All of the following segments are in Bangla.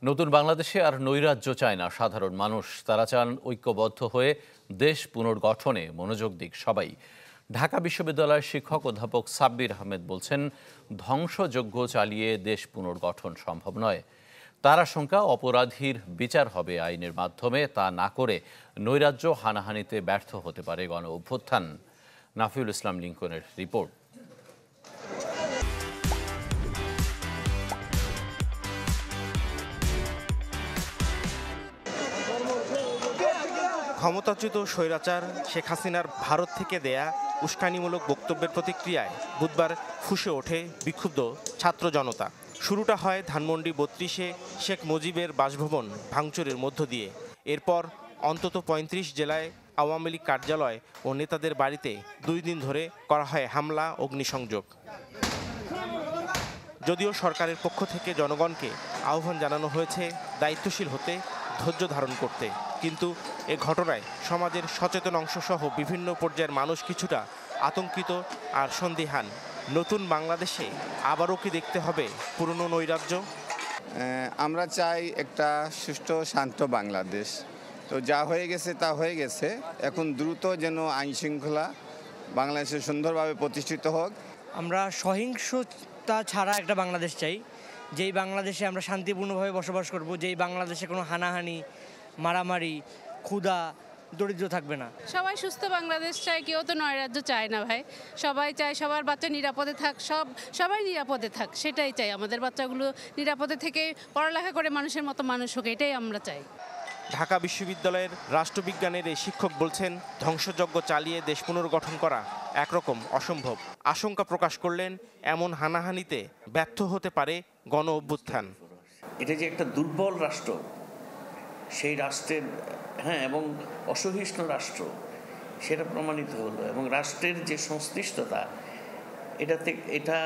নতুন বাংলাদেশে আর নৈরাজ্য চায় না সাধারণ মানুষ। তারা চান ঐক্যবদ্ধ হয়ে দেশ পুনর্গঠনে মনোযোগ দিক সবাই। ঢাকা বিশ্ববিদ্যালয়ের শিক্ষক অধ্যাপক সাব্বির আহমেদ বলছেন, ধ্বংসযজ্ঞ চালিয়ে দেশ পুনর্গঠন সম্ভব নয়। তার আশঙ্কা, অপরাধীর বিচার হবে আইনের মাধ্যমে, তা না করে নৈরাজ্য হানাহানিতে ব্যর্থ হতে পারে গণ অভ্যুত্থান। নাফিউল ইসলাম লিঙ্কনের রিপোর্ট। ক্ষমতাচ্যুত স্বৈরাচার শেখ হাসিনার ভারত থেকে দেয়া উস্কানিমূলক বক্তব্যের প্রতিক্রিয়ায় বুধবার ফুঁসে ওঠে বিক্ষুব্ধ ছাত্র জনতা। শুরুটা হয় ধানমন্ডি ৩২-এ শেখ মুজিবের বাসভবন ভাঙচুরের মধ্য দিয়ে। এরপর অন্তত ৩৫ জেলায় আওয়ামী লীগ কার্যালয় ও নেতাদের বাড়িতে ২ দিন ধরে করা হয় হামলা, অগ্নিসংযোগ। যদিও সরকারের পক্ষ থেকে জনগণকে আহ্বান জানানো হয়েছে দায়িত্বশীল হতে, ধৈর্য ধারণ করতে, কিন্তু এ ঘটনায় সমাজের সচেতন অংশসহ বিভিন্ন পর্যায়ের মানুষ কিছুটা আতঙ্কিত আর সন্দিহান। নতুন বাংলাদেশে আবারও কি দেখতে হবে পুরনো নৈরাজ্য? আমরা চাই একটা সুষ্ঠু শান্ত বাংলাদেশ। তো যা হয়ে গেছে তা হয়ে গেছে, এখন দ্রুত যেন আইন শৃঙ্খলা বাংলাদেশে সুন্দরভাবে প্রতিষ্ঠিত হোক। আমরা সহিংসতা ছাড়া একটা বাংলাদেশ চাই, যেই বাংলাদেশে আমরা শান্তিপূর্ণভাবে বসবাস করব, যেই বাংলাদেশে কোনো হানাহানি, মারামারি, ক্ষুধা, দরিদ্র থাকবে না। সবাই সুস্থ বাংলাদেশ চায়, কেউ তো নৈরাজ্য চায় না ভাই। সবাই চায় সবার বাচ্চা নিরাপদে থাক, সবাই নিরাপদে থাক, সেটাই চাই। আমাদের বাচ্চাগুলো নিরাপদে থেকে পড়ালেখা করে মানুষের মতো মানুষ হোক, এটাই আমরা চাই। ঢাকা বিশ্ববিদ্যালয়ের রাষ্ট্রবিজ্ঞানের এই শিক্ষক বলছেন, ধ্বংসযজ্ঞ চালিয়ে দেশ পুনর্গঠন করা একরকম অসম্ভব। আশঙ্কা প্রকাশ করলেন, এমন হানাহানিতে ব্যর্থ হতে পারে গণ অভ্যুত্থান। এটা যে একটা দুর্বল রাষ্ট্র, সেই রাষ্ট্রের এবং অসহিষ্ণু রাষ্ট্র, সেটা প্রমাণিত হলো। এবং রাষ্ট্রের যে সংশ্লিষ্টতা, এটা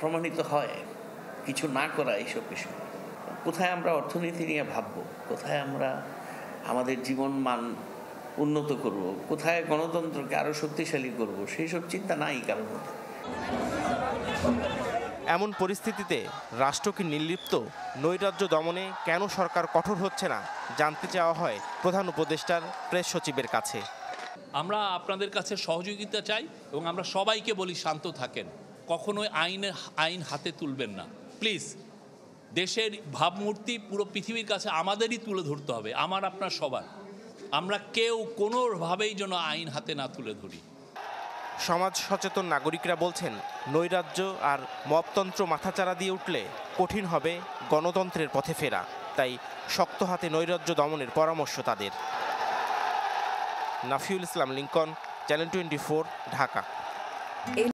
প্রমাণিত হয় কিছু না করা এইসব বিষয়। কোথায় আমরা অর্থনীতি নিয়ে ভাববো, কোথায় আমরা আমাদের জীবন মান উন্নত করব, কোথায় গণতন্ত্রকে আরও শক্তিশালী করব, সেই সব চিন্তা নাই কারোর মধ্যে। এমন পরিস্থিতিতে রাষ্ট্র কি নির্লিপ্ত? নৈরাজ্য দমনে কেন সরকার কঠোর হচ্ছে না, জানতে চাওয়া হয় প্রধান উপদেষ্টার প্রেস সচিবের কাছে। আমরা আপনাদের কাছে সহযোগিতা চাই এবং আমরা সবাইকে বলি, শান্ত থাকেন, কখনোই আইন হাতে তুলবেন না প্লিজ। দেশের ভাবমূর্তি পুরো পৃথিবীর কাছে আমাদেরই তুলে ধরতে হবে, আমার আপনার সবার। আমরা কেউ কোনোভাবেই যেন আইন হাতে না তুলে ধরি। সমাজ সচেতন নাগরিকরা বলছেন, নৈরাজ্য আর মবতন্ত্র মাথাচাড়া দিয়ে উঠলে কঠিন হবে গণতন্ত্রের পথে ফেরা। তাই শক্ত হাতে নৈরাজ্য দমনের পরামর্শ তাদের। নাফিউল ইসলাম লিঙ্কন, চ্যানেল 24, ঢাকা।